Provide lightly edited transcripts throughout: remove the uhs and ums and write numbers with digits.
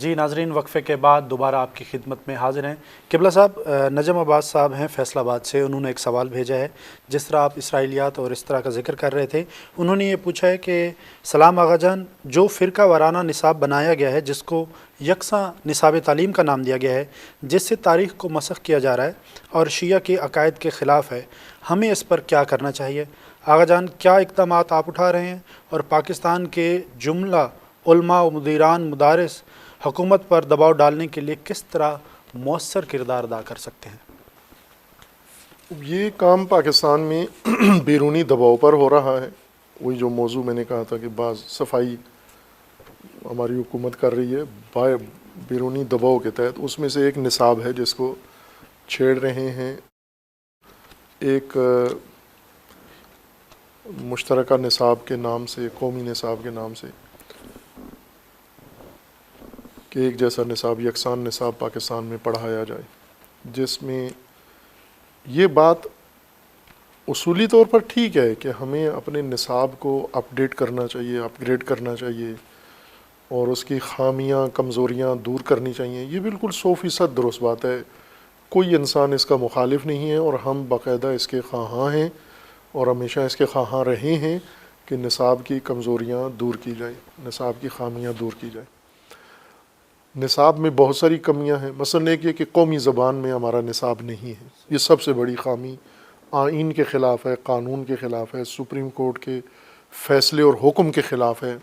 جی ناظرین، وقفے کے بعد دوبارہ آپ کی خدمت میں حاضر ہیں۔ قبلہ صاحب، نجم عباس صاحب ہیں فیصل آباد سے، انہوں نے ایک سوال بھیجا ہے۔ جس طرح آپ اسرائیلیات اور اس طرح کا ذکر کر رہے تھے، انہوں نے یہ پوچھا ہے کہ سلام آغا جان، جو فرقہ وارانہ نصاب بنایا گیا ہے جس کو یکساں نصاب تعلیم کا نام دیا گیا ہے، جس سے تاریخ کو مسخ کیا جا رہا ہے اور شیعہ کے عقائد کے خلاف ہے، ہمیں اس پر کیا کرنا چاہیے؟ آغا جان، کیا اقدامات آپ اٹھا رہے ہیں اور پاکستان کے جملہ علماء و مدیران مدارس حکومت پر دباؤ ڈالنے کے لیے کس طرح مؤثر کردار ادا کر سکتے ہیں؟ یہ کام پاکستان میں بیرونی دباؤ پر ہو رہا ہے۔ وہی جو موضوع میں نے کہا تھا کہ بعض صفائی ہماری حکومت کر رہی ہے بیرونی دباؤ کے تحت، اس میں سے ایک نصاب ہے جس کو چھیڑ رہے ہیں۔ ایک مشترکہ نصاب کے نام سے، قومی نصاب کے نام سے، کہ ایک جیسا نصاب، یکساں نصاب پاکستان میں پڑھایا جائے، جس میں یہ بات اصولی طور پر ٹھیک ہے کہ ہمیں اپنے نصاب کو اپ ڈیٹ کرنا چاہیے، اپ گریڈ کرنا چاہیے اور اس کی خامیاں کمزوریاں دور کرنی چاہیے۔ یہ بالکل 100% درست بات ہے، کوئی انسان اس کا مخالف نہیں ہے، اور ہم باقاعدہ اس کے خواہاں ہیں اور ہمیشہ اس کے خواہاں رہے ہیں کہ نصاب کی کمزوریاں دور کی جائیں، نصاب کی خامیاں دور کی جائیں۔ نصاب میں بہت ساری کمیاں ہیں، مثلا ایک یہ کہ قومی زبان میں ہمارا نصاب نہیں ہے، یہ سب سے بڑی خامی آئین کے خلاف ہے، قانون کے خلاف ہے، سپریم کورٹ کے فیصلے اور حکم کے خلاف ہے،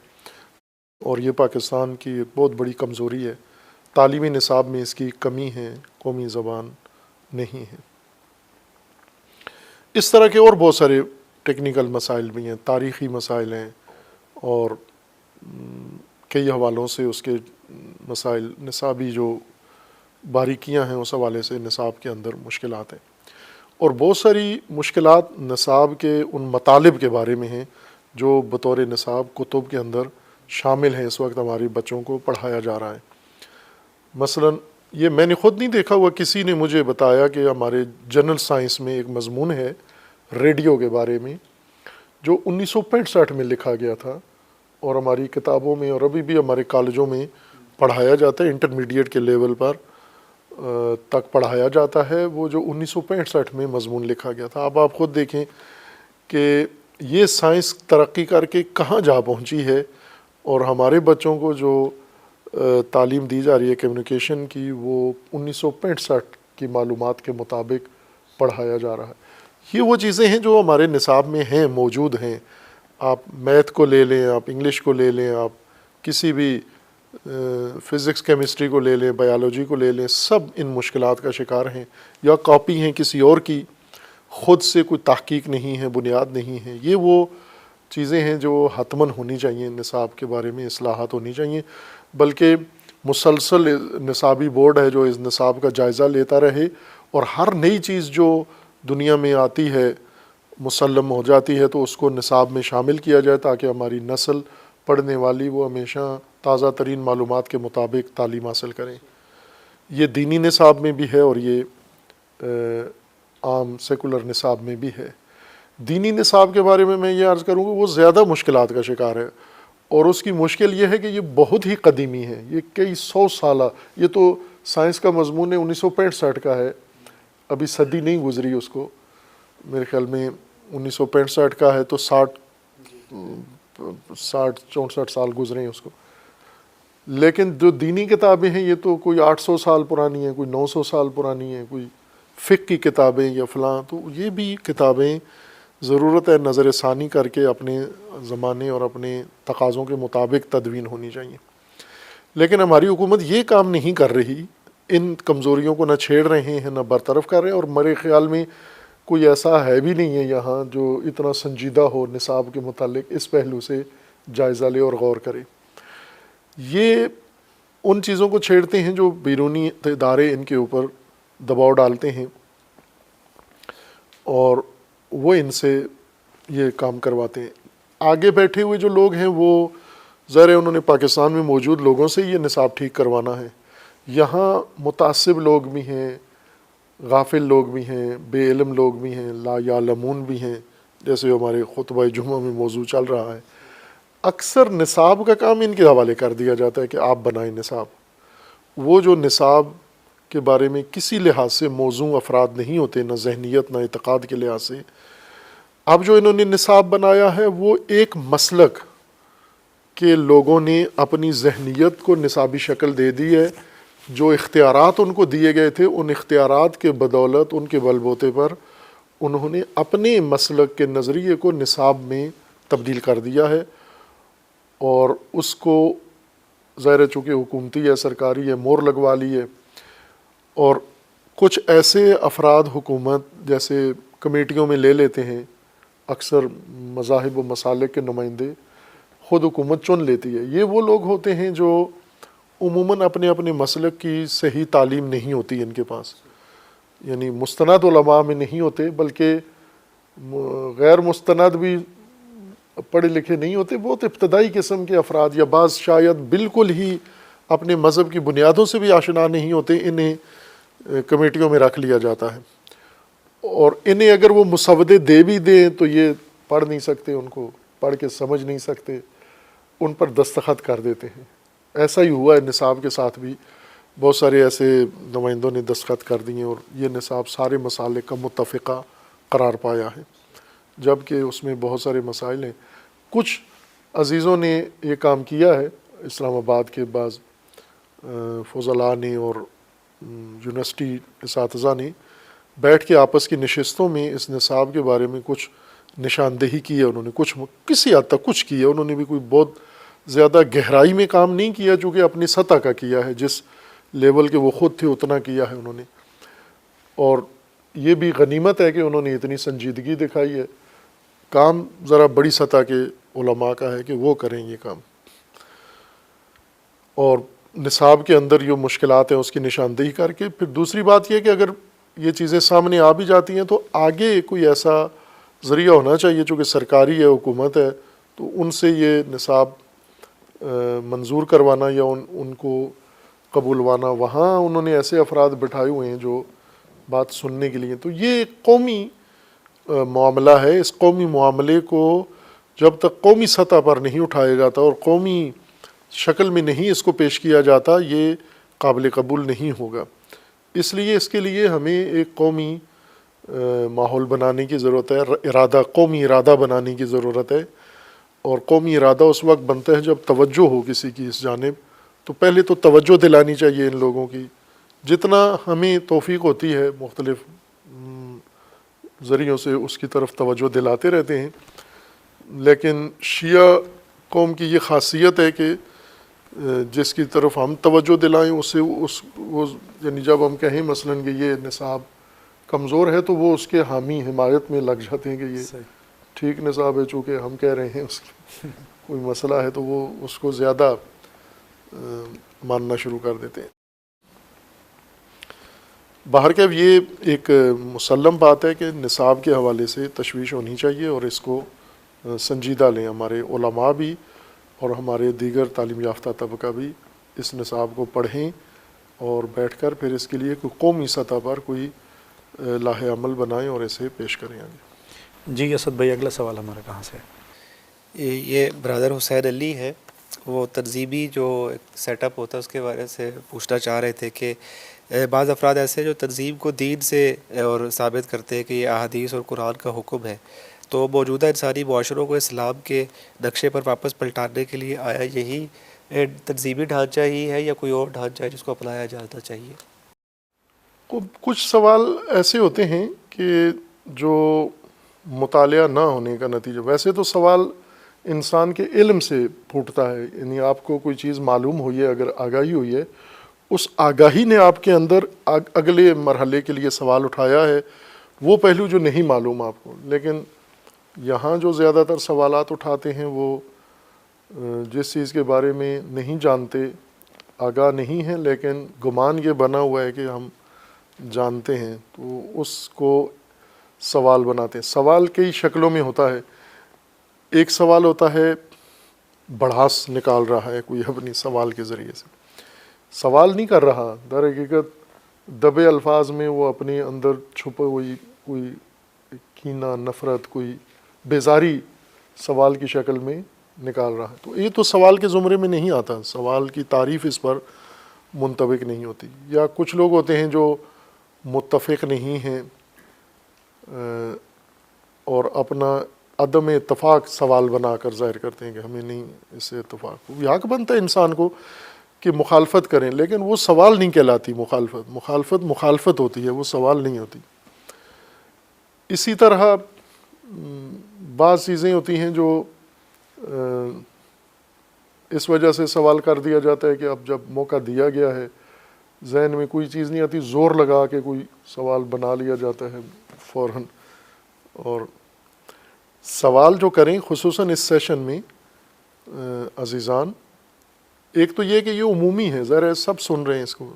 اور یہ پاکستان کی ایک بہت بڑی کمزوری ہے۔ تعلیمی نصاب میں اس کی کمی ہے، قومی زبان نہیں ہے۔ اس طرح کے اور بہت سارے ٹیکنیکل مسائل بھی ہیں، تاریخی مسائل ہیں، اور کئی حوالوں سے اس کے مسائل، نصابی جو باریکیاں ہیں اس حوالے سے نصاب کے اندر مشکلات ہیں، اور بہت ساری مشکلات نصاب کے ان مطالب کے بارے میں ہیں جو بطور نصاب کتب کے اندر شامل ہیں، اس وقت ہمارے بچوں کو پڑھایا جا رہا ہے۔ مثلا یہ میں نے خود نہیں دیکھا ہوا، کسی نے مجھے بتایا کہ ہمارے جنرل سائنس میں ایک مضمون ہے ریڈیو کے بارے میں، جو 1965 میں لکھا گیا تھا، اور ہماری کتابوں میں اور ابھی بھی ہمارے کالجوں میں پڑھایا جاتا ہے، انٹرمیڈیٹ کے لیول پر تک پڑھایا جاتا ہے، وہ جو 1965 میں مضمون لکھا گیا تھا۔ اب آپ خود دیکھیں کہ یہ سائنس ترقی کر کے کہاں جا پہنچی ہے، اور ہمارے بچوں کو جو تعلیم دی جا رہی ہے کمیونیکیشن کی، وہ 1965 کی معلومات کے مطابق پڑھایا جا رہا ہے۔ یہ وہ چیزیں ہیں جو ہمارے نصاب میں ہیں، موجود ہیں۔ آپ میتھ کو لے لیں، آپ انگلش کو لے لیں، آپ کسی بھی فزکس کیمسٹری کو لے لیں، بایولوجی کو لے لیں، سب ان مشکلات کا شکار ہیں، یا کاپی ہیں کسی اور کی، خود سے کوئی تحقیق نہیں ہے، بنیاد نہیں ہے۔ یہ وہ چیزیں ہیں جو حتماً ہونی چاہیے، نصاب کے بارے میں اصلاحات ہونی چاہیے، بلکہ مسلسل نصابی بورڈ ہے جو اس نصاب کا جائزہ لیتا رہے، اور ہر نئی چیز جو دنیا میں آتی ہے، مسلم ہو جاتی ہے، تو اس کو نصاب میں شامل کیا جائے، تاکہ ہماری نسل پڑھنے والی وہ ہمیشہ تازہ ترین معلومات کے مطابق تعلیم حاصل کریں۔ یہ دینی نصاب میں بھی ہے اور یہ عام سیکولر نصاب میں بھی ہے۔ دینی نصاب کے بارے میں یہ عرض کروں گا، وہ زیادہ مشکلات کا شکار ہے، اور اس کی مشکل یہ ہے کہ یہ بہت ہی قدیمی ہے، یہ کئی 100 سالہ، یہ تو سائنس کا مضمون 1965 کا ہے، ابھی صدی نہیں گزری اس کو، میرے خیال میں 1965 کا ہے تو 64 سال گزرے ہیں اس کو۔ لیکن جو دینی کتابیں ہیں یہ تو کوئی 800 سال پرانی ہیں، کوئی 900 سال پرانی ہیں، کوئی فقہ کی کتابیں یا فلاں، تو یہ بھی کتابیں ضرورت ہے نظر ثانی کر کے اپنے زمانے اور اپنے تقاضوں کے مطابق تدوین ہونی چاہیے۔ لیکن ہماری حکومت یہ کام نہیں کر رہی، ان کمزوریوں کو نہ چھیڑ رہے ہیں، نہ برطرف کر رہے ہیں، اور میرے خیال میں کوئی ایسا ہے بھی نہیں ہے یہاں جو اتنا سنجیدہ ہو نصاب کے متعلق، اس پہلو سے جائزہ لے اور غور کرے۔ یہ ان چیزوں کو چھیڑتے ہیں جو بیرونی ادارے ان کے اوپر دباؤ ڈالتے ہیں، اور وہ ان سے یہ کام کرواتے ہیں۔ آگے بیٹھے ہوئے جو لوگ ہیں وہ ظاہر ہے انہوں نے پاکستان میں موجود لوگوں سے یہ نصاب ٹھیک کروانا ہے۔ یہاں متعصب لوگ بھی ہیں، غافل لوگ بھی ہیں، بے علم لوگ بھی ہیں، لا یعلمون بھی ہیں، جیسے ہمارے خطبہ جمعہ میں موضوع چل رہا ہے۔ اکثر نصاب کا کام ان کے حوالے کر دیا جاتا ہے کہ آپ بنائیں نصاب، وہ جو نصاب کے بارے میں کسی لحاظ سے موزوں افراد نہیں ہوتے، نہ ذہنیت نہ اعتقاد کے لحاظ سے، اب جو انہوں نے نصاب بنایا ہے وہ ایک مسلک کے لوگوں نے اپنی ذہنیت کو نصابی شکل دے دی ہے. جو اختیارات ان کو دیے گئے تھے، ان اختیارات کے بدولت، ان کے بل بوتے پر انہوں نے اپنے مسلک کے نظریے کو نصاب میں تبدیل کر دیا ہے، اور اس کو ظاہر چونکہ حکومتی ہے، سرکاری ہے، مور لگوا لی ہے. اور کچھ ایسے افراد حکومت جیسے کمیٹیوں میں لے لیتے ہیں، اکثر مذاہب و مسالک کے نمائندے خود حکومت چن لیتی ہے. یہ وہ لوگ ہوتے ہیں جو عموماً اپنے اپنے مسلک کی صحیح تعلیم نہیں ہوتی ان کے پاس، یعنی مستند علماء میں نہیں ہوتے، بلکہ غیر مستند بھی پڑھے لکھے نہیں ہوتے، بہت ابتدائی قسم کے افراد، یا بعض شاید بالکل ہی اپنے مذہب کی بنیادوں سے بھی آشنا نہیں ہوتے، انہیں کمیٹیوں میں رکھ لیا جاتا ہے. اور انہیں اگر وہ مسودے دے بھی دیں تو یہ پڑھ نہیں سکتے، ان کو پڑھ کے سمجھ نہیں سکتے، ان پر دستخط کر دیتے ہیں. ایسا ہی ہوا ہے نصاب کے ساتھ بھی، بہت سارے ایسے نمائندوں نے دستخط کر دیے اور یہ نصاب سارے مسالک کا متفقہ قرار پایا ہے، جبکہ اس میں بہت سارے مسائل ہیں. کچھ عزیزوں نے یہ کام کیا ہے، اسلام آباد کے بعض فضلاء نے اور یونیورسٹی اساتذہ نے بیٹھ کے آپس کی نشستوں میں اس نصاب کے بارے میں کچھ نشاندہی کی ہے. انہوں نے کچھ کسی حد تک کچھ کیا، انہوں نے بھی کوئی بہت زیادہ گہرائی میں کام نہیں کیا، چونکہ اپنی سطح کا کیا ہے، جس لیول کے وہ خود تھے اتنا کیا ہے انہوں نے. اور یہ بھی غنیمت ہے کہ انہوں نے اتنی سنجیدگی دکھائی ہے. کام ذرا بڑی سطح کے علماء کا ہے کہ وہ کریں یہ کام. اور نصاب کے اندر جو مشکلات ہیں اس کی نشاندہی کر کے، پھر دوسری بات یہ کہ اگر یہ چیزیں سامنے آ بھی جاتی ہیں تو آگے کوئی ایسا ذریعہ ہونا چاہیے، چونکہ سرکاری ہے، حکومت ہے، تو ان سے یہ نصاب منظور کروانا یا ان کو قبولوانا. وہاں انہوں نے ایسے افراد بٹھائے ہوئے ہیں جو بات سننے کے لیے. تو یہ ایک قومی معاملہ ہے. اس قومی معاملے کو جب تک قومی سطح پر نہیں اٹھایا جاتا اور قومی شکل میں نہیں اس کو پیش کیا جاتا، یہ قابل قبول نہیں ہوگا. اس لیے اس کے لیے ہمیں ایک قومی ماحول بنانے کی ضرورت ہے، قومی ارادہ بنانے کی ضرورت ہے. اور قومی ارادہ اس وقت بنتا ہے جب توجہ ہو کسی کی اس جانب. تو پہلے تو توجہ دلانی چاہیے ان لوگوں کی، جتنا ہمیں توفیق ہوتی ہے مختلف ذریعوں سے اس کی طرف توجہ دلاتے رہتے ہیں. لیکن شیعہ قوم کی یہ خاصیت ہے کہ جس کی طرف ہم توجہ دلائیں اس سے یعنی جب ہم کہیں مثلاً کہ یہ نصاب کمزور ہے تو وہ اس کے حامی حمایت میں لگ جاتے ہیں کہ یہ ٹھیک نصاب ہے، چونکہ ہم کہہ رہے ہیں اس کی کوئی مسئلہ ہے تو وہ اس کو زیادہ ماننا شروع کر دیتے ہیں. بہرکیف یہ ایک مسلم بات ہے کہ نصاب کے حوالے سے تشویش ہونی چاہیے اور اس کو سنجیدہ لیں. ہمارے علماء بھی اور ہمارے دیگر تعلیم یافتہ طبقہ بھی اس نصاب کو پڑھیں اور بیٹھ کر پھر اس کے لیے کوئی قومی سطح پر کوئی لاہ عمل بنائیں اور اسے پیش کریں آگے. جی اسد بھائی، اگلا سوال ہمارا کہاں سے ہے؟ یہ برادر حسین علی ہے، وہ ترغیبی جو سیٹ اپ ہوتا ہے اس کے بارے سے پوچھنا چاہ رہے تھے کہ بعض افراد ایسے جو ترغیب کو دین سے اور ثابت کرتے ہیں کہ یہ احادیث اور قرآن کا حکم ہے، تو موجودہ انسانی معاشروں کو اسلام کے نقشے پر واپس پلٹانے کے لیے آیا یہی تنظیمی ڈھانچہ ہی ہے یا کوئی اور ڈھانچہ ہے جس کو اپنایا جانا چاہیے؟ کچھ سوال ایسے ہوتے ہیں کہ جو مطالعہ نہ ہونے کا نتیجہ. ویسے تو سوال انسان کے علم سے پھوٹتا ہے، یعنی آپ کو کوئی چیز معلوم ہوئی ہے، اگر آگاہی ہوئی ہے، اس آگاہی نے آپ کے اندر اگلے مرحلے کے لیے سوال اٹھایا ہے، وہ پہلو جو نہیں معلوم آپ کو. لیکن یہاں جو زیادہ تر سوالات اٹھاتے ہیں وہ جس چیز کے بارے میں نہیں جانتے، آگاہ نہیں ہیں، لیکن گمان یہ بنا ہوا ہے کہ ہم جانتے ہیں، تو اس کو سوال بناتے ہیں. سوال کئی شکلوں میں ہوتا ہے. ایک سوال ہوتا ہے بڑھاس نکال رہا ہے کوئی اپنی سوال کے ذریعے سے، سوال نہیں کر رہا، در حقیقت دبے الفاظ میں وہ اپنے اندر چھپے ہوئی کوئی کینہ، نفرت، کوئی بیزاری سوال کی شکل میں نکال رہا ہے. تو یہ تو سوال کے زمرے میں نہیں آتا. سوال کی تعریف اس پر منطبق نہیں ہوتی، یا کچھ لوگ ہوتے ہیں جو متفق نہیں ہیں اور اپنا عدم اتفاق سوال بنا کر ظاہر کرتے ہیں کہ ہمیں نہیں اس سے اتفاق. یہ حق بنتا ہے انسان کو کہ مخالفت کریں، لیکن وہ سوال نہیں کہلاتی مخالفت ہوتی ہے، وہ سوال نہیں ہوتی. اسی طرح بعض چیزیں ہوتی ہیں جو اس وجہ سے سوال کر دیا جاتا ہے کہ اب جب موقع دیا گیا ہے، ذہن میں کوئی چیز نہیں آتی، زور لگا کے کوئی سوال بنا لیا جاتا ہے فوراً. اور سوال جو کریں خصوصاً اس سیشن میں عزیزان، ایک تو یہ کہ یہ عمومی ہے، ظاہر ہے سب سن رہے ہیں اس کو،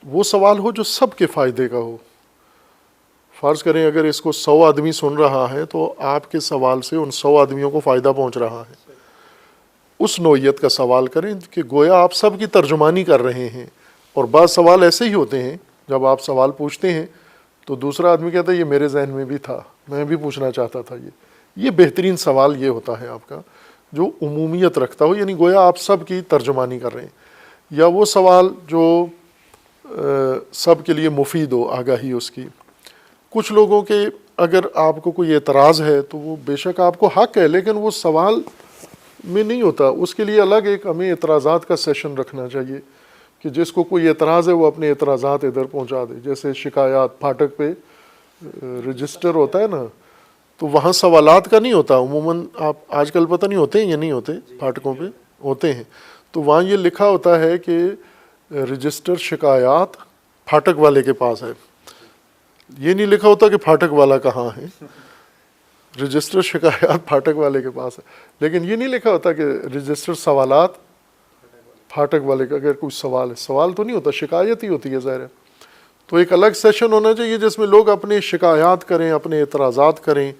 وہ سوال ہو جو سب کے فائدے کا ہو. فرض کریں اگر اس کو 100 آدمی سن رہا ہے تو آپ کے سوال سے ان 100 آدمیوں کو فائدہ پہنچ رہا ہے. اس نوعیت کا سوال کریں کہ گویا آپ سب کی ترجمانی کر رہے ہیں. اور بعض سوال ایسے ہی ہوتے ہیں جب آپ سوال پوچھتے ہیں تو دوسرا آدمی کہتا ہے یہ میرے ذہن میں بھی تھا، میں بھی پوچھنا چاہتا تھا. یہ بہترین سوال یہ ہوتا ہے آپ کا جو عمومیت رکھتا ہو، یعنی گویا آپ سب کی ترجمانی کر رہے ہیں. یا وہ سوال جو سب کے لیے مفید ہو، آگاہی اس کی. کچھ لوگوں کے اگر آپ کو کوئی اعتراض ہے تو وہ بے شک آپ کو حق ہے، لیکن وہ سوال میں نہیں ہوتا. اس کے لیے الگ ایک ہمیں اعتراضات کا سیشن رکھنا چاہیے کہ جس کو کوئی اعتراض ہے وہ اپنے اعتراضات ادھر پہنچا دے. جیسے شکایات پھاٹک پہ رجسٹر ہوتا ہے نا، تو وہاں سوالات کا نہیں ہوتا عموماً. آپ آج کل پتہ نہیں ہوتے ہیں یا نہیں ہوتے، پھاٹکوں پہ ہوتے ہیں، تو وہاں یہ لکھا ہوتا ہے کہ رجسٹر شکایات پھاٹک والے کے پاس ہے. یہ نہیں لکھا ہوتا کہ پھاٹک والا کہاں ہے. رجسٹر شکایات پھاٹک والے کے پاس ہے، لیکن یہ نہیں لکھا ہوتا کہ رجسٹر سوالات پھاٹک والے کا. اگر کوئی سوال ہے، سوال تو نہیں ہوتا، شکایت ہی ہوتی ہے ظاہر ہے. تو ایک الگ سیشن ہونا چاہیے جس میں لوگ اپنے شکایات کریں، اپنے اعتراضات کریں.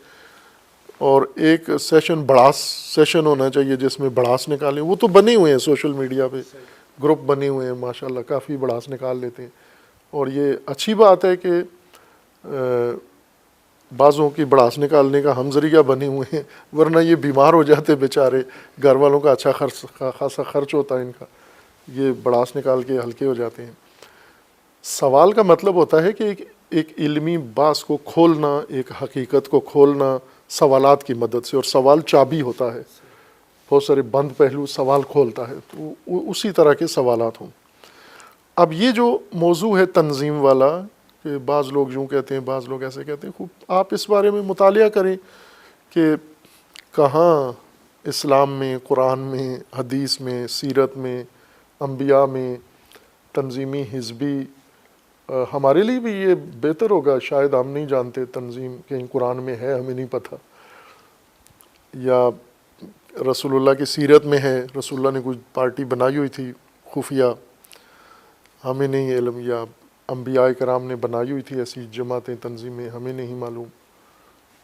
اور ایک سیشن بڑاس سیشن ہونا چاہیے جس میں بڑاس نکالیں. وہ تو بنے ہوئے ہیں سوشل میڈیا پہ، گروپ بنے ہوئے ہیں ماشاءاللہ، کافی بڑاس نکال لیتے ہیں. اور یہ اچھی بات ہے کہ بعضوں کی بڑاس نکالنے کا ہم ذریعہ بنے ہوئے ہیں، ورنہ یہ بیمار ہو جاتے بیچارے، گھر والوں کا اچھا خاصا خرچ ہوتا ہے ان کا، یہ بڑاس نکال کے ہلکے ہو جاتے ہیں. سوال کا مطلب ہوتا ہے کہ ایک علمی باس کو کھولنا، ایک حقیقت کو کھولنا سوالات کی مدد سے. اور سوال چابی ہوتا ہے، بہت سارے بند پہلو سوال کھولتا ہے، تو اسی طرح کے سوالات ہوں. اب یہ جو موضوع ہے تنظیم والا، کہ بعض لوگ یوں کہتے ہیں، بعض لوگ ایسے کہتے ہیں، خوب آپ اس بارے میں مطالعہ کریں کہ کہاں اسلام میں، قرآن میں، حدیث میں، سیرت میں، انبیاء میں تنظیمی حزبی. ہمارے لیے بھی یہ بہتر ہوگا، شاید ہم نہیں جانتے تنظیم کہیں قرآن میں ہے، ہمیں نہیں پتہ، یا رسول اللہ کی سیرت میں ہے، رسول اللہ نے کوئی پارٹی بنائی ہوئی تھی خفیہ، ہمیں نہیں علم، یا انبیاء کرام نے بنائی ہوئی تھی ایسی جماعتیں، تنظیمیں، ہمیں نہیں معلوم.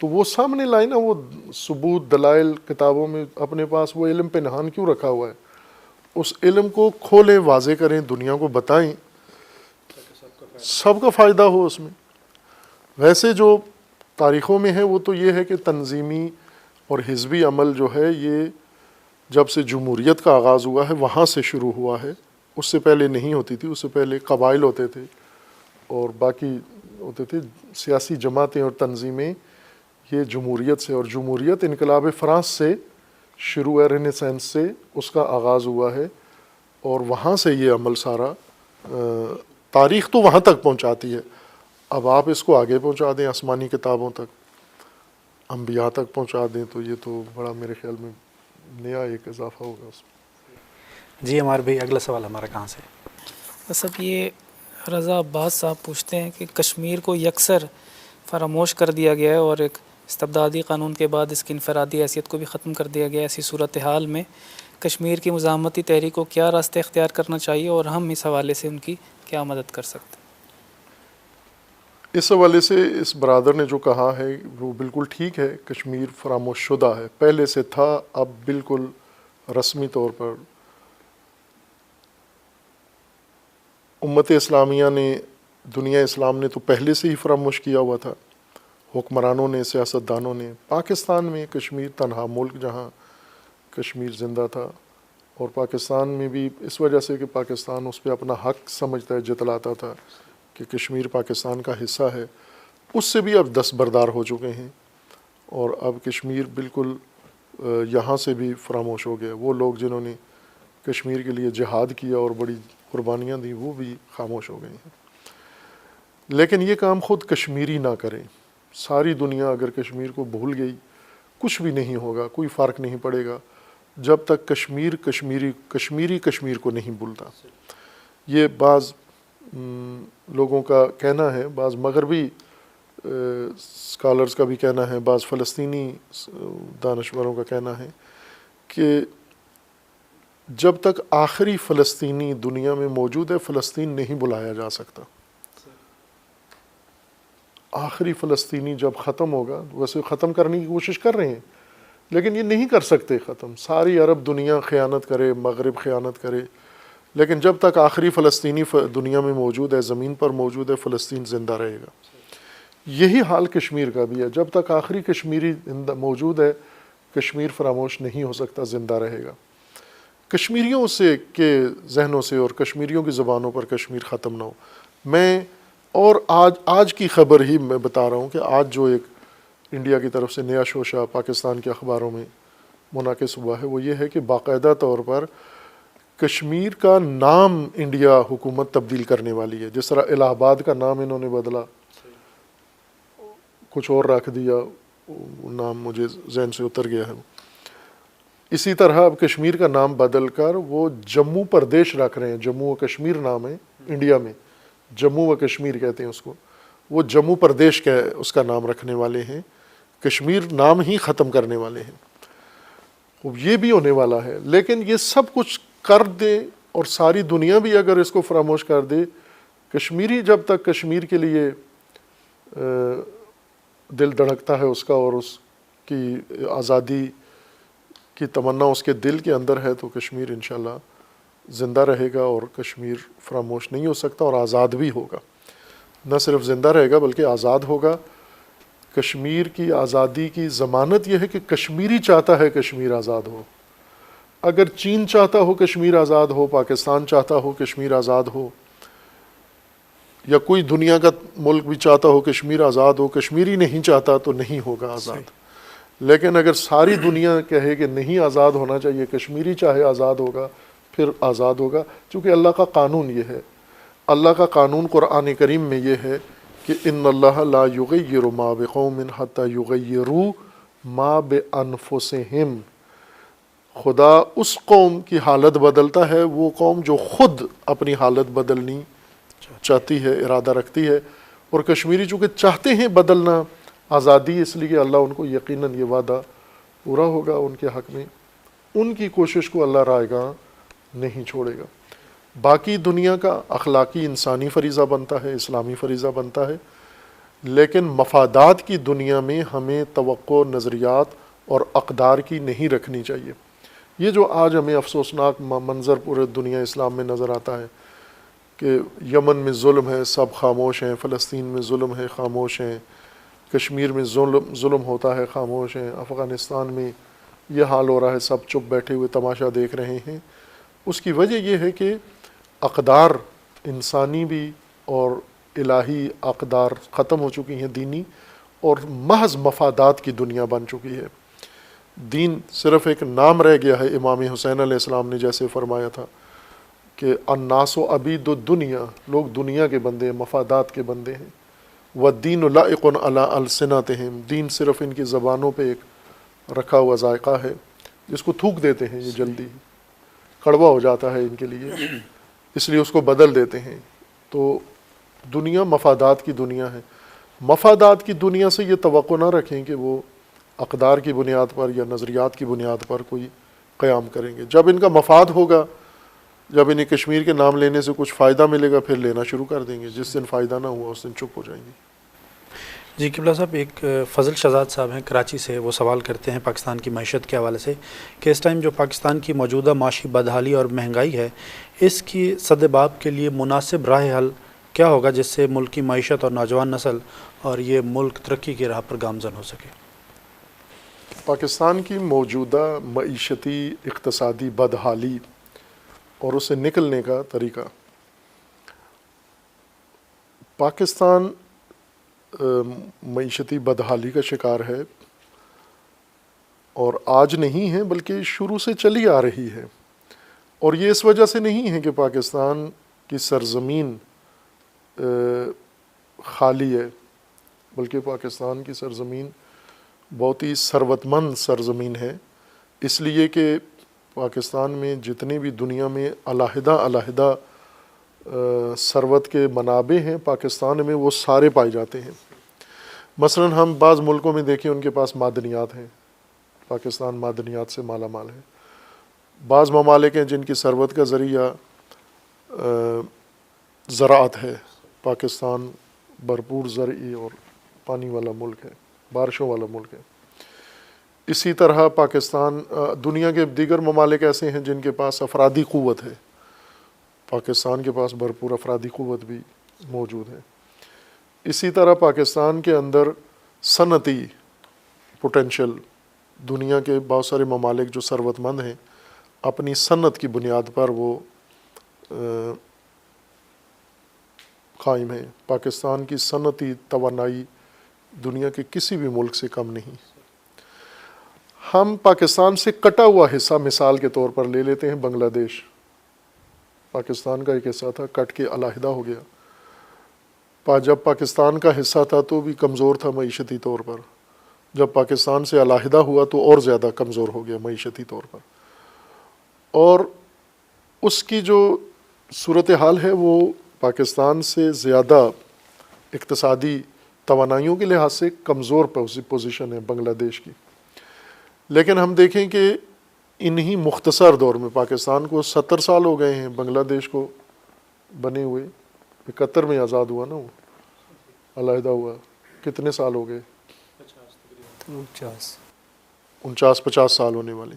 تو وہ سامنے لائیں نا، وہ ثبوت دلائل کتابوں میں اپنے پاس، وہ علم پنہان کیوں رکھا ہوا ہے؟ اس علم کو کھولیں، واضح کریں، دنیا کو بتائیں، سب کا فائدہ ہو اس میں. ویسے جو تاریخوں میں ہے وہ تو یہ ہے کہ تنظیمی اور حزبی عمل جو ہے یہ جب سے جمہوریت کا آغاز ہوا ہے وہاں سے شروع ہوا ہے. اس سے پہلے نہیں ہوتی تھی، اس سے پہلے قبائل ہوتے تھے اور باقی ہوتے تھے سیاسی جماعتیں اور تنظیمیں. یہ جمہوریت سے، اور جمہوریت انقلاب فرانس سے شروع ہے، رینیسانس سے اس کا آغاز ہوا ہے، اور وہاں سے یہ عمل سارا، تاریخ تو وہاں تک پہنچاتی ہے. اب آپ اس کو آگے پہنچا دیں آسمانی کتابوں تک، انبیاء تک پہنچا دیں، تو یہ تو بڑا میرے خیال میں نیا ایک اضافہ ہوگا اس میں. جی عمار بھائی، اگلا سوال ہمارا کہاں سے؟ بس اب یہ رضا عباس صاحب پوچھتے ہیں کہ کشمیر کو یکسر فراموش کر دیا گیا ہے اور ایک استبدادی قانون کے بعد اس کی انفرادی حیثیت کو بھی ختم کر دیا گیا ہے. ایسی صورتحال میں کشمیر کی مزاحمتی تحریک کو کیا راستے اختیار کرنا چاہیے اور ہم اس حوالے سے ان کی کیا مدد کر سکتے ہیں؟ اس حوالے سے اس برادر نے جو کہا ہے وہ بالکل ٹھیک ہے. کشمیر فراموش شدہ ہے، پہلے سے تھا، اب بالکل رسمی طور پر امت اسلامیہ نے، دنیا اسلام نے تو پہلے سے ہی فراموش کیا ہوا تھا. حکمرانوں نے، سیاستدانوں نے. پاکستان میں کشمیر تنہا ملک جہاں کشمیر زندہ تھا، اور پاکستان میں بھی اس وجہ سے کہ پاکستان اس پہ اپنا حق سمجھتا ہے، جتلاتا تھا کہ کشمیر پاکستان کا حصہ ہے، اس سے بھی اب دستبردار ہو چکے ہیں، اور اب کشمیر بالکل یہاں سے بھی فراموش ہو گیا۔ وہ لوگ جنہوں نے کشمیر کے لیے جہاد کیا اور بڑی قربانیاں دیں، وہ بھی خاموش ہو گئے ہیں۔ لیکن یہ کام خود کشمیری نہ کریں۔ ساری دنیا اگر کشمیر کو بھول گئی، کچھ بھی نہیں ہوگا، کوئی فرق نہیں پڑے گا جب تک کشمیری کشمیر کو نہیں بھولتا۔ یہ بعض لوگوں کا کہنا ہے، بعض مغربی اسکالرز کا بھی کہنا ہے، بعض فلسطینی دانشوروں کا کہنا ہے کہ جب تک آخری فلسطینی دنیا میں موجود ہے، فلسطین نہیں بلایا جا سکتا۔ آخری فلسطینی جب ختم ہوگا، ویسے ختم کرنے کی کوشش کر رہے ہیں لیکن یہ نہیں کر سکتے ختم۔ ساری عرب دنیا خیانت کرے، مغرب خیانت کرے، لیکن جب تک آخری فلسطینی دنیا میں موجود ہے، زمین پر موجود ہے، فلسطین زندہ رہے گا۔ یہی حال کشمیر کا بھی ہے، جب تک آخری کشمیری موجود ہے، کشمیر فراموش نہیں ہو سکتا، زندہ رہے گا۔ کشمیریوں سے کے ذہنوں سے اور کشمیریوں کی زبانوں پر کشمیر ختم نہ ہو۔ میں اور آج کی خبر ہی میں بتا رہا ہوں کہ آج جو ایک انڈیا کی طرف سے نیا شوشہ پاکستان کے اخباروں میں منعکس ہوا ہے، وہ یہ ہے کہ باقاعدہ طور پر کشمیر کا نام انڈیا حکومت تبدیل کرنے والی ہے۔ جس طرح الہ آباد کا نام انہوں نے بدلا، کچھ اور رکھ دیا، وہ نام مجھے ذہن سے اتر گیا ہے، اسی طرح اب کشمیر کا نام بدل کر وہ جموں پردیش رکھ رہے ہیں۔ جموں و کشمیر نام ہے انڈیا میں، جموں و کشمیر کہتے ہیں اس کو، وہ جموں پردیش کا اس کا نام رکھنے والے ہیں، کشمیر نام ہی ختم کرنے والے ہیں۔ یہ بھی ہونے والا ہے، لیکن یہ سب کچھ کر دے اور ساری دنیا بھی اگر اس کو فراموش کر دے، کشمیری جب تک کشمیر کے لیے دل دھڑکتا ہے اس کا اور اس کی آزادی کی تمنا اس کے دل کے اندر ہے، تو کشمیر انشاءاللہ زندہ رہے گا اور کشمیر فراموش نہیں ہو سکتا، اور آزاد بھی ہوگا۔ نہ صرف زندہ رہے گا بلکہ آزاد ہوگا۔ کشمیر کی آزادی کی ضمانت یہ ہے کہ کشمیری چاہتا ہے کشمیر آزاد ہو۔ اگر چین چاہتا ہو کشمیر آزاد ہو، پاکستان چاہتا ہو کشمیر آزاد ہو، یا کوئی دنیا کا ملک بھی چاہتا ہو کشمیر آزاد ہو، کشمیری نہیں چاہتا تو نہیں ہوگا آزاد۔ لیکن اگر ساری دنیا کہے کہ نہیں آزاد ہونا چاہیے، کشمیری چاہے آزاد ہوگا، پھر آزاد ہوگا، چونکہ اللہ کا قانون یہ ہے۔ اللہ کا قانون قرآن کریم میں یہ ہے کہ ان اللہ لا یغیر ما بقوم حتی یغیروا ما بانفسہم، خدا اس قوم کی حالت بدلتا ہے، وہ قوم جو خود اپنی حالت بدلنی چاہتی ہے، ارادہ رکھتی ہے۔ اور کشمیری چونکہ چاہتے ہیں بدلنا آزادی، اس لیے اللہ ان کو یقیناً یہ وعدہ پورا ہوگا ان کے حق میں، ان کی کوشش کو اللہ رائیگاں نہیں چھوڑے گا۔ باقی دنیا کا اخلاقی انسانی فریضہ بنتا ہے، اسلامی فریضہ بنتا ہے، لیکن مفادات کی دنیا میں ہمیں توقع، نظریات اور اقدار کی نہیں رکھنی چاہیے۔ یہ جو آج ہمیں افسوسناک منظر پورے دنیا اسلام میں نظر آتا ہے کہ یمن میں ظلم ہے، سب خاموش ہیں، فلسطین میں ظلم ہے، خاموش ہیں، کشمیر میں ظلم ہوتا ہے، خاموش ہیں، افغانستان میں یہ حال ہو رہا ہے، سب چپ بیٹھے ہوئے تماشا دیکھ رہے ہیں۔ اس کی وجہ یہ ہے کہ اقدار انسانی بھی اور الہی اقدار ختم ہو چکی ہیں، دینی، اور محض مفادات کی دنیا بن چکی ہے۔ دین صرف ایک نام رہ گیا ہے۔ امام حسین علیہ السلام نے جیسے فرمایا تھا کہ الناس عبید الدنیا، لوگ دنیا کے بندے ہیں، مفادات کے بندے ہیں۔ والدین لائق علی السنتہم، دین صرف ان کی زبانوں پہ ایک رکھا ہوا ذائقہ ہے جس کو تھوک دیتے ہیں، یہ جلدی کڑوا ہو جاتا ہے ان کے لیے، اس لیے اس کو بدل دیتے ہیں۔ تو دنیا مفادات کی دنیا ہے۔ مفادات کی دنیا سے یہ توقع نہ رکھیں کہ وہ اقدار کی بنیاد پر یا نظریات کی بنیاد پر کوئی قیام کریں گے۔ جب ان کا مفاد ہوگا، جب انہیں کشمیر کے نام لینے سے کچھ فائدہ ملے گا، پھر لینا شروع کر دیں گے۔ جس دن فائدہ نہ ہوا اس دن چپ ہو جائیں گے۔ جی قبلہ صاحب، ایک فضل شہزاد صاحب ہیں کراچی سے، وہ سوال کرتے ہیں پاکستان کی معیشت کے حوالے سے کہ اس ٹائم جو پاکستان کی موجودہ معاشی بدحالی اور مہنگائی ہے، اس کی سدباب کے لیے مناسب راہ حل کیا ہوگا جس سے ملک کی معیشت اور نوجوان نسل اور یہ ملک ترقی کی راہ پر گامزن ہو سکے؟ پاکستان کی موجودہ معیشتی اقتصادی بدحالی اور اسے نکلنے کا طریقہ. پاکستان معیشتی بدحالی کا شکار ہے اور آج نہیں ہے بلکہ شروع سے چلی آ رہی ہے. اور یہ اس وجہ سے نہیں ہے کہ پاکستان کی سرزمین خالی ہے، بلکہ پاکستان کی سرزمین بہت ہی ثروت مند سرزمین ہے، اس لیے کہ پاکستان میں جتنے بھی دنیا میں علیحدہ ثروت کے منابع ہیں پاکستان میں وہ سارے پائے جاتے ہیں. مثلا ہم بعض ملکوں میں دیکھیں ان کے پاس معدنیات ہیں، پاکستان معدنیات سے مالا مال ہے. بعض ممالک ہیں جن کی ثروت کا ذریعہ زراعت ہے، پاکستان بھرپور زرعی اور پانی والا ملک ہے، بارشوں والا ملک ہے. اسی طرح پاکستان دنیا کے دیگر ممالک ایسے ہیں جن کے پاس افرادی قوت ہے، پاکستان کے پاس بھرپور افرادی قوت بھی موجود ہے. اسی طرح پاکستان کے اندر صنعتی پوٹینشل، دنیا کے بہت سارے ممالک جو ثروت مند ہیں اپنی صنعت کی بنیاد پر وہ قائم ہیں. پاکستان کی صنعتی توانائی دنیا کے کسی بھی ملک سے کم نہیں. ہم پاکستان سے کٹا ہوا حصہ مثال کے طور پر لے لیتے ہیں. بنگلہ دیش پاکستان کا ایک حصہ تھا، کٹ کے علیحدہ ہو گیا. جب پاکستان کا حصہ تھا تو بھی کمزور تھا معیشتی طور پر، جب پاکستان سے علیحدہ ہوا تو اور زیادہ کمزور ہو گیا معیشتی طور پر. اور اس کی جو صورتحال ہے وہ پاکستان سے زیادہ اقتصادی توانائیوں کے لحاظ سے کمزور پوزیشن ہے بنگلہ دیش کی. لیکن ہم دیکھیں کہ انہی مختصر دور میں پاکستان کو 70 سال ہو گئے ہیں، بنگلہ دیش کو بنے ہوئے. 71 میں آزاد ہوا نا، وہ علیحدہ ہوا. کتنے سال ہو گئے؟ 49 سال ہونے والے.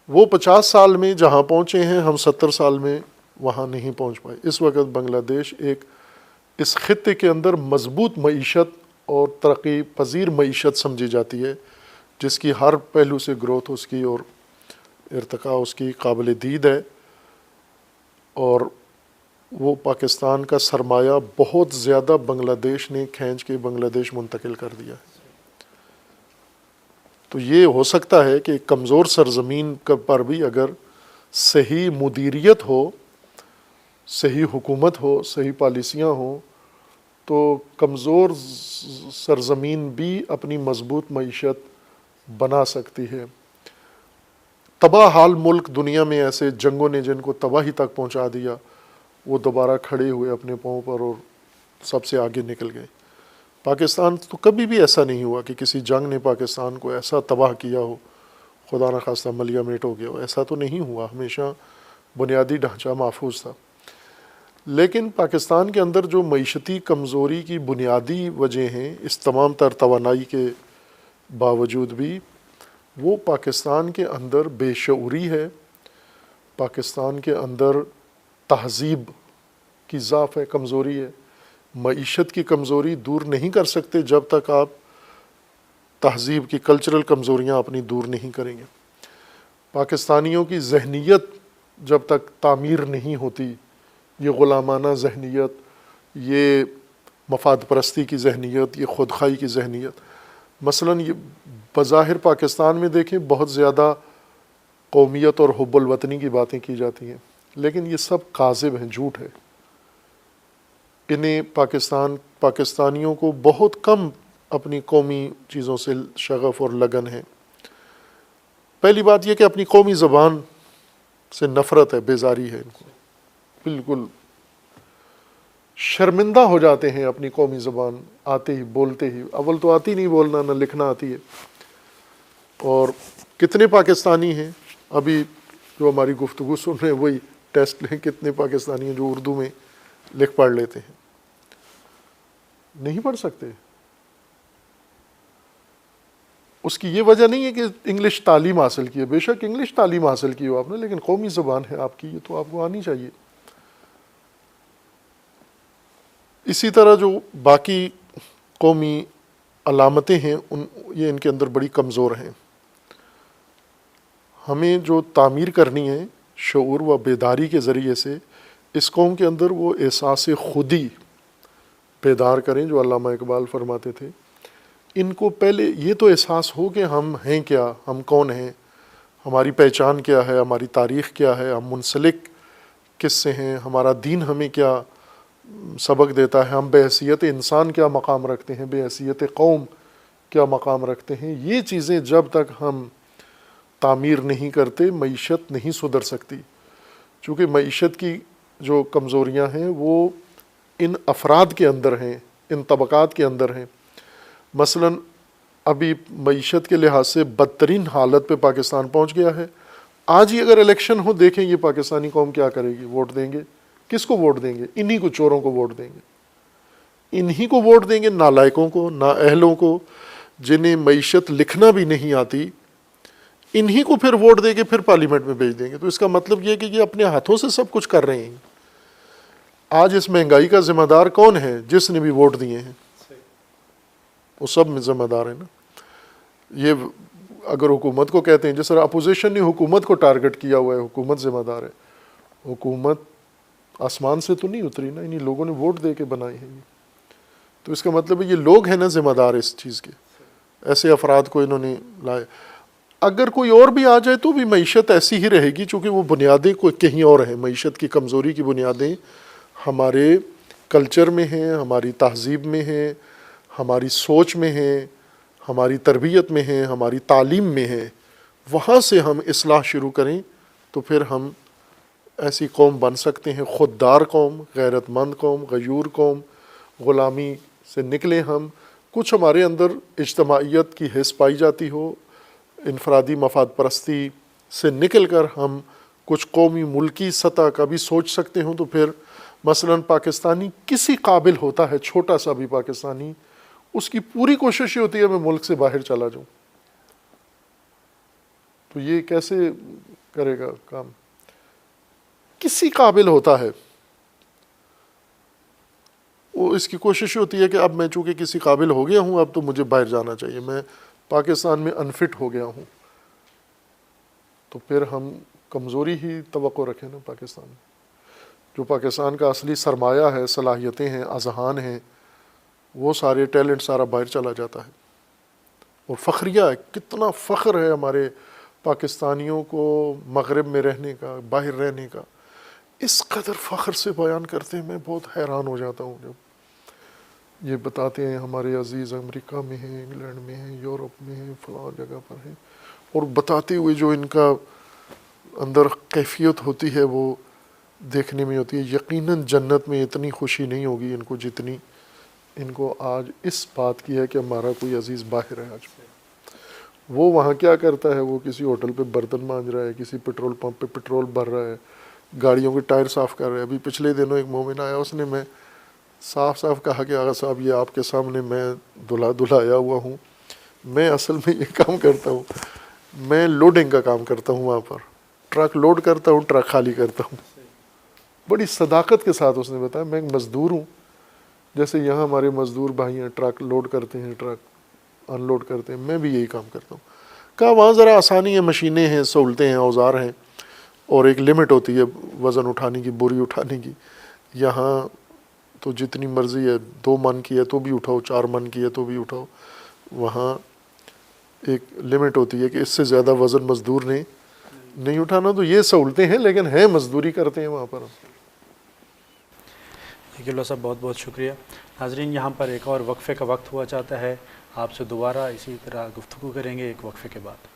وہ 50 سال میں جہاں پہنچے ہیں ہم 70 سال میں وہاں نہیں پہنچ پائے. اس وقت بنگلہ دیش ایک اس خطے کے اندر مضبوط معیشت اور ترقی پذیر معیشت سمجھی جاتی ہے، جس کی ہر پہلو سے گروتھ اس کی اور ارتقاء اس کی قابل دید ہے. اور وہ پاکستان کا سرمایہ بہت زیادہ بنگلہ دیش نے کھینچ کے بنگلہ دیش منتقل کر دیا. تو یہ ہو سکتا ہے کہ کمزور سرزمین پر بھی اگر صحیح مدیریت ہو، صحیح حکومت ہو، صحیح پالیسیاں ہوں تو کمزور سرزمین بھی اپنی مضبوط معیشت بنا سکتی ہے. تباہ حال ملک دنیا میں ایسے جنگوں نے جن کو تباہی تک پہنچا دیا، وہ دوبارہ کھڑے ہوئے اپنے پاؤں پر اور سب سے آگے نکل گئے. پاکستان تو کبھی بھی ایسا نہیں ہوا کہ کسی جنگ نے پاکستان کو ایسا تباہ کیا ہو، خدا نخواستہ ملیا میٹ ہو گیا ہو، ایسا تو نہیں ہوا. ہمیشہ بنیادی ڈھانچہ محفوظ تھا. لیکن پاکستان کے اندر جو معیشتی کمزوری کی بنیادی وجہ ہیں، اس تمام تر توانائی کے باوجود بھی، وہ پاکستان کے اندر بے شعوری ہے، پاکستان کے اندر تہذیب کی ضعف ہے، کمزوری ہے. معیشت کی کمزوری دور نہیں کر سکتے جب تک آپ تہذیب کی کلچرل کمزوریاں اپنی دور نہیں کریں گے. پاکستانیوں کی ذہنیت جب تک تعمیر نہیں ہوتی، یہ غلامانہ ذہنیت، یہ مفاد پرستی کی ذہنیت، یہ خودخواہی کی ذہنیت. مثلاً یہ بظاہر پاکستان میں دیکھیں بہت زیادہ قومیت اور حب الوطنی کی باتیں کی جاتی ہیں، لیکن یہ سب کاذب ہیں، جھوٹ ہے. انہیں پاکستانیوں کو بہت کم اپنی قومی چیزوں سے شغف اور لگن ہے. پہلی بات یہ کہ اپنی قومی زبان سے نفرت ہے، بیزاری ہے ان کو، بالکل شرمندہ ہو جاتے ہیں اپنی قومی زبان آتے ہی، بولتے ہی. اول تو آتی نہیں بولنا، نہ لکھنا آتی ہے. اور کتنے پاکستانی ہیں ابھی جو ہماری گفتگو سن رہے ہیں، وہی ٹیسٹ لیں، کتنے پاکستانی ہیں جو اردو میں لکھ پڑھ لیتے ہیں؟ نہیں پڑھ سکتے. اس کی یہ وجہ نہیں ہے کہ انگلش تعلیم حاصل کی ہے، بے شک انگلش تعلیم حاصل کی ہو آپ نے، لیکن قومی زبان ہے آپ کی، یہ تو آپ کو آنی چاہیے. اسی طرح جو باقی قومی علامتیں ہیں یہ ان کے اندر بڑی کمزور ہیں. ہمیں جو تعمیر کرنی ہے شعور و بیداری کے ذریعے سے اس قوم کے اندر وہ احساس خودی بیدار کریں جو علامہ اقبال فرماتے تھے. ان کو پہلے یہ تو احساس ہو کہ ہم ہیں کیا, ہم کون ہیں, ہماری پہچان کیا ہے, ہماری تاریخ کیا ہے, ہم منسلک کس سے ہیں, ہمارا دین ہمیں کیا سبق دیتا ہے, ہم بحیثیت انسان کیا مقام رکھتے ہیں, بحیثیت قوم کیا مقام رکھتے ہیں. یہ چیزیں جب تک ہم تعمیر نہیں کرتے معیشت نہیں سدھر سکتی, چونکہ معیشت کی جو کمزوریاں ہیں وہ ان افراد کے اندر ہیں, ان طبقات کے اندر ہیں. مثلا ابھی معیشت کے لحاظ سے بدترین حالت پہ پاکستان پہنچ گیا ہے. آج ہی اگر الیکشن ہو دیکھیں یہ پاکستانی قوم کیا کرے گی, ووٹ دیں گے, کس کو ووٹ دیں گے؟ انہی کو چوروں کو ووٹ دیں گے, انہی کو ووٹ دیں گے, نالائقوں کو, نااہلوں کو, جنہیں معیشت لکھنا بھی نہیں آتی, انہی کو پھر ووٹ دے کے پھر پارلیمنٹ میں بھیج دیں گے. تو اس کا مطلب یہ کہ یہ اپنے ہاتھوں سے سب کچھ کر رہے ہیں. آج اس مہنگائی کا ذمہ دار کون ہے؟ جس نے بھی ووٹ دیے ہیں وہ سب میں ذمہ دار ہے نا. یہ اگر حکومت کو کہتے ہیں, جس طرح اپوزیشن نے حکومت کو ٹارگٹ کیا ہوا ہے, حکومت ذمہ دار ہے. حکومت آسمان سے تو نہیں اتری نا, انہی لوگوں نے ووٹ دے کے بنائی ہے یہ. تو اس کا مطلب ہے یہ لوگ ہیں نا ذمہ دار اس چیز کے, ایسے افراد کو انہوں نے لائے. اگر کوئی اور بھی آ جائے تو بھی معیشت ایسی ہی رہے گی, چونکہ وہ بنیادیں کوئی کہیں اور ہیں. معیشت کی کمزوری کی بنیادیں ہمارے کلچر میں ہیں, ہماری تہذیب میں ہیں, ہماری سوچ میں ہیں, ہماری تربیت میں ہیں, ہماری تعلیم میں ہیں. وہاں سے ہم اصلاح شروع کریں تو پھر ہم ایسی قوم بن سکتے ہیں, خوددار قوم, غیرت مند قوم, غیور قوم. غلامی سے نکلیں ہم, کچھ ہمارے اندر اجتماعیت کی حس پائی جاتی ہو, انفرادی مفاد پرستی سے نکل کر ہم کچھ قومی ملکی سطح کا بھی سوچ سکتے ہوں. تو پھر مثلا پاکستانی کسی قابل ہوتا ہے, چھوٹا سا بھی پاکستانی, اس کی پوری کوشش یہ ہوتی ہے میں ملک سے باہر چلا جاؤں. تو یہ کیسے کرے گا کام؟ کسی قابل ہوتا ہے وہ اس کی کوشش ہوتی ہے کہ اب میں چونکہ کسی قابل ہو گیا ہوں اب تو مجھے باہر جانا چاہیے, میں پاکستان میں انفٹ ہو گیا ہوں. تو پھر ہم کمزوری ہی توقع رکھیں نا پاکستان میں. جو پاکستان کا اصلی سرمایہ ہے, صلاحیتیں ہیں, اذہان ہیں, وہ سارے ٹیلنٹ سارا باہر چلا جاتا ہے. اور فخریہ ہے, کتنا فخر ہے ہمارے پاکستانیوں کو مغرب میں رہنے کا, باہر رہنے کا. اس قدر فخر سے بیان کرتے ہیں, میں بہت حیران ہو جاتا ہوں جب یہ بتاتے ہیں ہمارے عزیز امریکہ میں ہیں, انگلینڈ میں ہیں, یورپ میں ہیں, فلاں جگہ پر ہیں. اور بتاتے ہوئے جو ان کا اندر کیفیت ہوتی ہے وہ دیکھنے میں ہوتی ہے. یقیناً جنت میں اتنی خوشی نہیں ہوگی ان کو جتنی ان کو آج اس بات کی ہے کہ ہمارا کوئی عزیز باہر ہے. آج وہ وہاں کیا کرتا ہے, وہ کسی ہوٹل پہ برتن مانج رہا ہے, کسی پیٹرول پمپ پہ پیٹرول بھر رہا ہے, گاڑیوں کے ٹائر صاف کر رہا ہے. ابھی پچھلے دنوں ایک مومن آیا, اس نے میں صاف صاف کہا کہ آغا صاحب یہ آپ کے سامنے میں دھلایا ہوا ہوں, میں اصل میں یہ کام کرتا ہوں, میں لوڈنگ کا کام کرتا ہوں, وہاں پر ٹرک لوڈ کرتا ہوں, ٹرک خالی کرتا ہوں. بڑی صداقت کے ساتھ اس نے بتایا میں ایک مزدور ہوں, جیسے یہاں ہمارے مزدور بھائی ہیں ٹرک لوڈ کرتے ہیں, ٹرک ان لوڈ کرتے ہیں, میں بھی یہی کام کرتا ہوں. کہا وہاں ذرا آسانی ہے, مشینیں ہیں, سہولتیں ہیں, اوزار ہیں, اور ایک لمٹ ہوتی ہے وزن اٹھانے کی, بوری اٹھانے کی. یہاں تو جتنی مرضی ہے, 2 من کی ہے تو بھی اٹھاؤ, 4 من کی ہے تو بھی اٹھاؤ. وہاں ایک لمٹ ہوتی ہے کہ اس سے زیادہ وزن مزدور نے نہیں اٹھانا. تو یہ سہولتیں ہیں لیکن ہیں, مزدوری کرتے ہیں وہاں پر. قبلہ صاحب بہت بہت شکریہ. ناظرین یہاں پر ایک اور وقفے کا وقت ہوا چاہتا ہے, آپ سے دوبارہ اسی طرح گفتگو کریں گے ایک وقفے کے بعد.